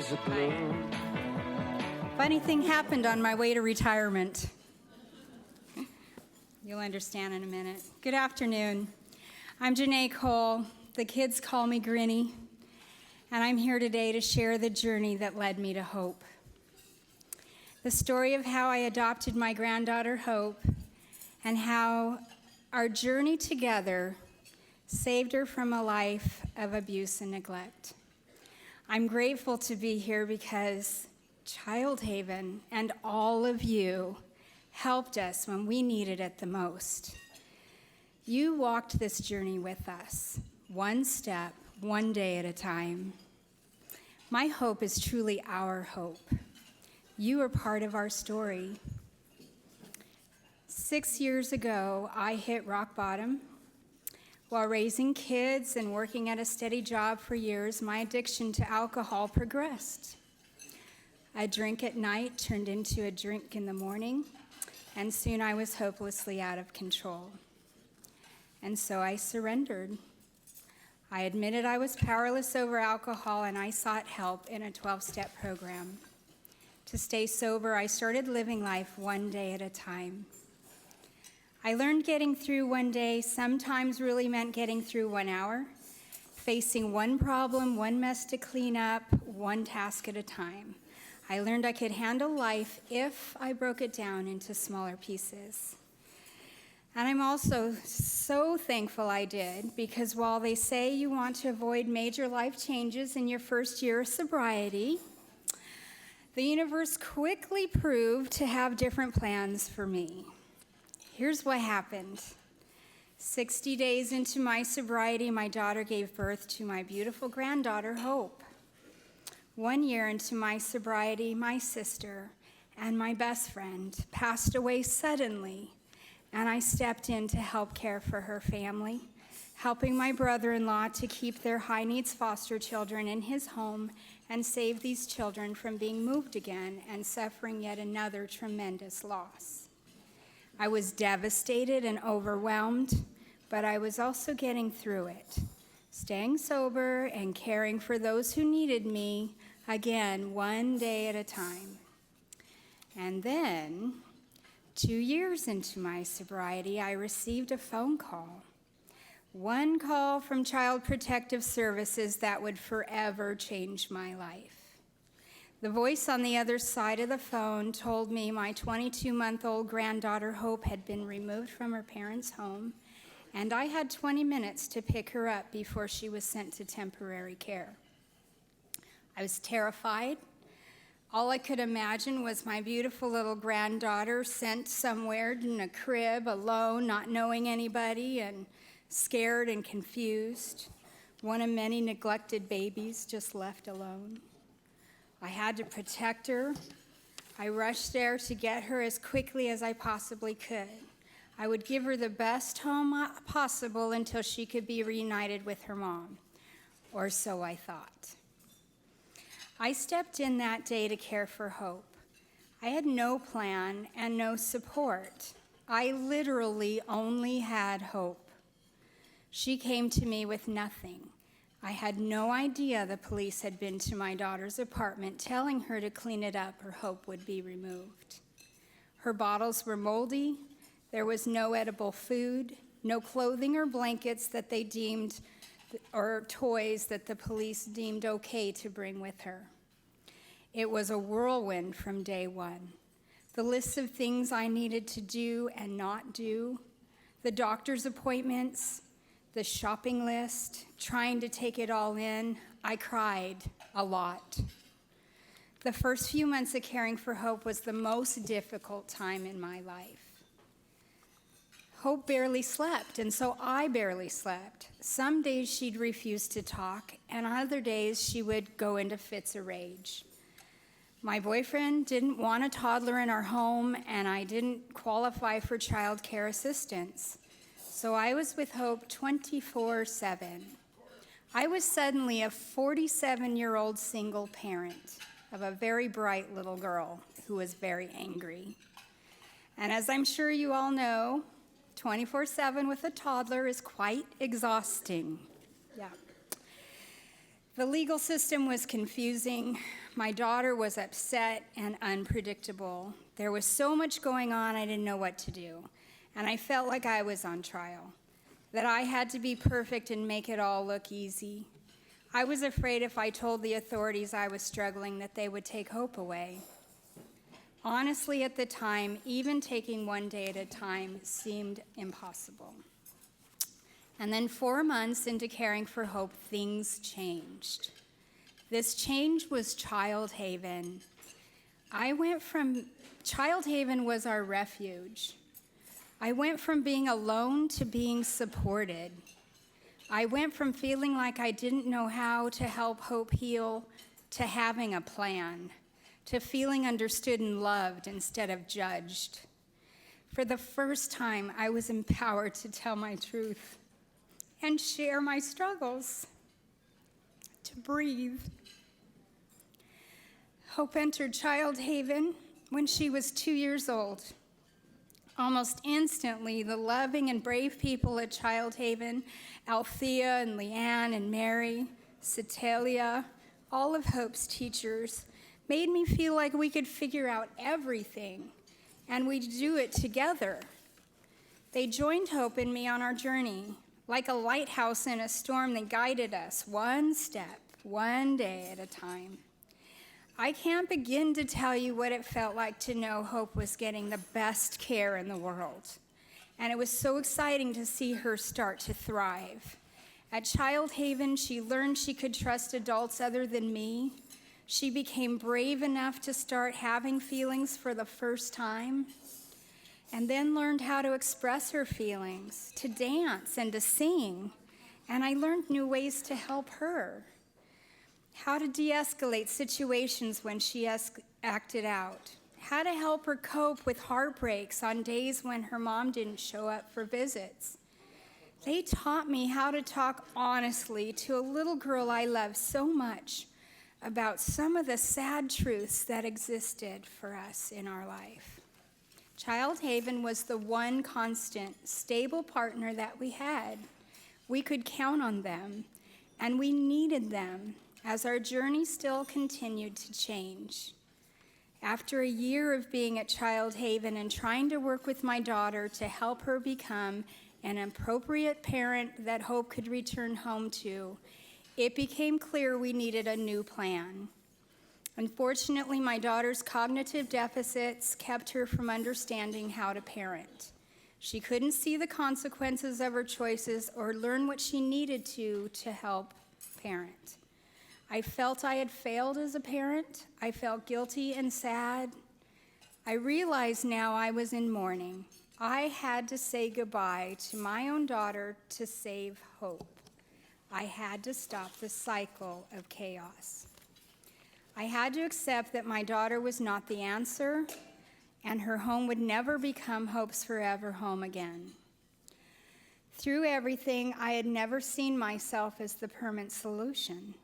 days are blue. Funny thing happened on my way to retirement. You'll understand in a minute. Good afternoon. I'm Jeanne Cole. The kids call me Grinny, and I'm here today to share the journey that led me to Hope. The story of how I adopted my granddaughter Hope and how our journey together saved her from a life of abuse and neglect. I'm grateful to be here because Childhaven and all of you helped us when we needed it the most. You walked this journey with us, one step, one day at a time. My hope is truly our hope. You are part of our story. 6 years ago, I hit rock bottom. While raising kids and working at a steady job for years, my addiction to alcohol progressed. A drink at night turned into a drink in the morning, and soon I was hopelessly out of control. And so I surrendered. I admitted I was powerless over alcohol, and I sought help in a 12-step program. To stay sober, I started living life one day at a time. I learned getting through one day sometimes really meant getting through 1 hour, facing one problem, one mess to clean up, one task at a time. I learned I could handle life if I broke it down into smaller pieces. And I'm also so thankful I did, because while they say you want to avoid major life changes in your first year of sobriety, the universe quickly proved to have different plans for me. Here's what happened. 60 days into my sobriety, my daughter gave birth to my beautiful granddaughter, Hope. 1 year into my sobriety, my sister and my best friend passed away suddenly, and I stepped in to help care for her family, helping my brother-in-law to keep their high-needs foster children in his home and save these children from being moved again and suffering yet another tremendous loss. I was devastated and overwhelmed, but I was also getting through it, staying sober and caring for those who needed me, again, one day at a time. And then, 2 years into my sobriety, I received a phone call. One call from Child Protective Services that would forever change my life. The voice on the other side of the phone told me my 22-month-old granddaughter Hope had been removed from her parents' home, and I had 20 minutes to pick her up before she was sent to temporary care. I was terrified. All I could imagine was my beautiful little granddaughter sent somewhere in a crib alone, not knowing anybody, and scared and confused. One of many neglected babies just left alone. I had to protect her. I rushed there to get her as quickly as I possibly could. I would give her the best home possible until she could be reunited with her mom, or so I thought. I stepped in that day to care for Hope. I had no plan and no support. I literally only had Hope. She came to me with nothing. I had no idea the police had been to my daughter's apartment telling her to clean it up or Hope would be removed. Her bottles were moldy. There was no edible food, no clothing or blankets that they deemed, or toys that the police deemed okay to bring with her. It was a whirlwind from day one. The list of things I needed to do and not do, the doctor's appointments, the shopping list, trying to take it all in, I cried a lot. The first few months of caring for Hope was the most difficult time in my life. Hope barely slept, and so I barely slept. Some days she'd refuse to talk, and other days she would go into fits of rage. My boyfriend didn't want a toddler in our home, and I didn't qualify for child care assistance. So I was with Hope 24/7. I was suddenly a 47-year-old single parent of a very bright little girl who was very angry. And as I'm sure you all know, 24/7 with a toddler is quite exhausting. Yeah. The legal system was confusing. My daughter was upset and unpredictable. There was so much going on, I didn't know what to do. And I felt like I was on trial, that I had to be perfect and make it all look easy. I was afraid if I told the authorities I was struggling that they would take hope away. Honestly, at the time, even taking one day at a time seemed impossible. And then 4 months into caring for Hope, things changed. This change was Childhaven. Childhaven was our refuge. I went from being alone to being supported. I went from feeling like I didn't know how to help Hope heal to having a plan, to feeling understood and loved instead of judged. For the first time, I was empowered to tell my truth and share my struggles, to breathe. Hope entered Childhaven when she was 2 years old. Almost instantly, the loving and brave people at Childhaven, Althea and Leanne and Mary, Cetalia, all of Hope's teachers, made me feel like we could figure out everything, and we'd do it together. They joined Hope and me on our journey. Like a lighthouse in a storm, they guided us one step, one day at a time. I can't begin to tell you what it felt like to know Hope was getting the best care in the world. And it was so exciting to see her start to thrive. At Childhaven, she learned she could trust adults other than me. She became brave enough to start having feelings for the first time, and then learned how to express her feelings, to dance and to sing. And I learned new ways to help her. How to de-escalate situations when she acted out. How to help her cope with heartbreaks on days when her mom didn't show up for visits. They taught me how to talk honestly to a little girl I love so much about some of the sad truths that existed for us in our life. Childhaven was the one constant, stable partner that we had. We could count on them, and we needed them as our journey still continued to change. After a year of being at Childhaven and trying to work with my daughter to help her become an appropriate parent that Hope could return home to, it became clear we needed a new plan. Unfortunately, my daughter's cognitive deficits kept her from understanding how to parent. She couldn't see the consequences of her choices or learn what she needed to help parent. I felt I had failed as a parent. I felt guilty and sad. I realize now I was in mourning. I had to say goodbye to my own daughter to save Hope. I had to stop the cycle of chaos. I had to accept that my daughter was not the answer, and her home would never become Hope's forever home again. Through everything, I had never seen myself as the permanent solution.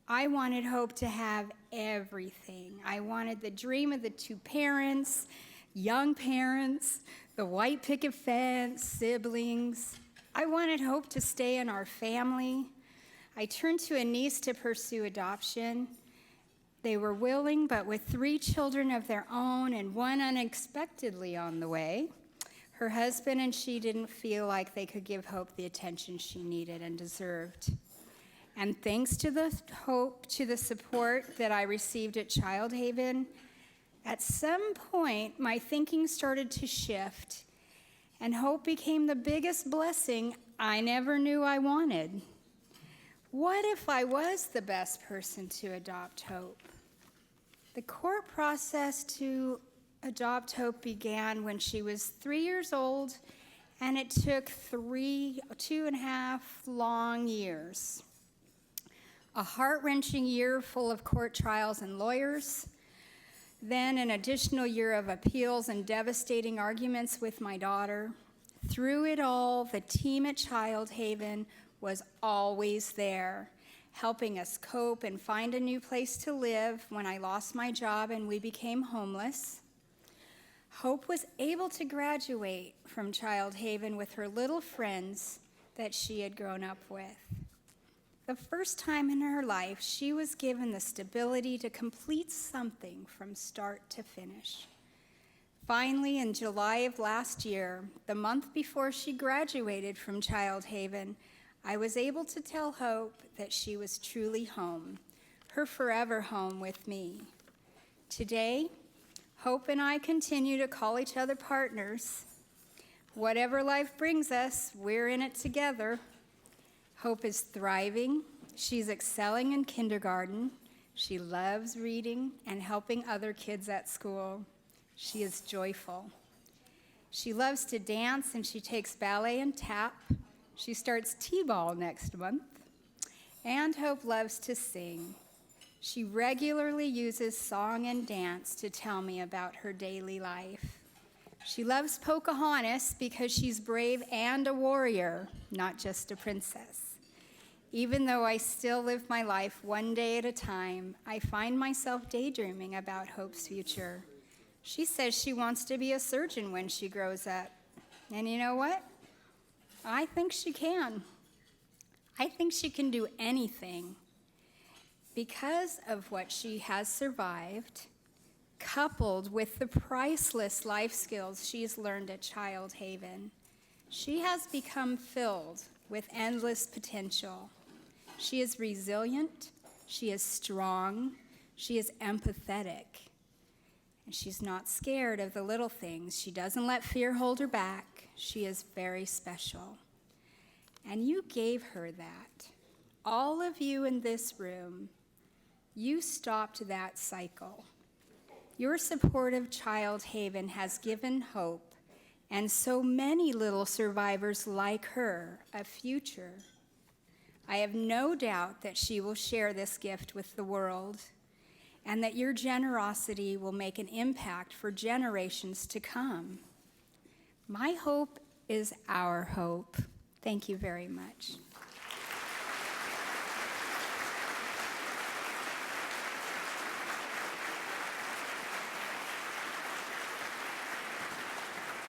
I wanted Hope to have everything. I wanted the dream of the 2 parents, young parents, the white picket fence, siblings. I wanted Hope to stay in our family. I turned to a niece to pursue adoption. They were willing, but with 3 children of their own and 1 unexpectedly on the way, her husband and she didn't feel like they could give Hope the attention she needed and deserved. And thanks to the support that I received at Childhaven, at some point my thinking started to shift, and Hope became the biggest blessing I never knew I wanted. What if I was the best person to adopt Hope? The court process to adopt Hope began when she was 3 years old, and it took 2.5 long years. A heart-wrenching year full of court trials and lawyers, then an additional year of appeals and devastating arguments with my daughter. Through it all, the team at Childhaven was always there, helping us cope and find a new place to live when I lost my job and we became homeless. Hope was able to graduate from Childhaven with her little friends that she had grown up with. the first time in her life she was given the stability to complete something from start to finish. Finally, in July of last year, the month before she graduated from Childhaven, I was able to tell Hope that she was truly home, her forever home with me. Today, Hope and I continue to call each other partners. Whatever life brings us, we're in it together. Hope is thriving. She's excelling in kindergarten. She loves reading and helping other kids at school. She is joyful. She loves to dance and she takes ballet and tap. She starts t-ball next month. And Hope loves to sing. She regularly uses song and dance to tell me about her daily life. She loves Pocahontas because she's brave and a warrior, not just a princess. Even though I still live my life one day at a time, I find myself daydreaming about Hope's future. She says she wants to be a surgeon when she grows up. And you know what? I think she can. I think she can do anything. Because of what she has survived, coupled with the priceless life skills she's learned at Childhaven, she has become filled with endless potential. She is resilient, she is strong, she is empathetic, and she's not scared of the little things. She doesn't let fear hold her back. She is very special. And you gave her that. All of you in this room, you stopped that cycle. Your support of Childhaven has given Hope, and so many little survivors like her, a future. I have no doubt that she will share this gift with the world, and that your generosity will make an impact for generations to come. My hope is our hope. Thank you very much.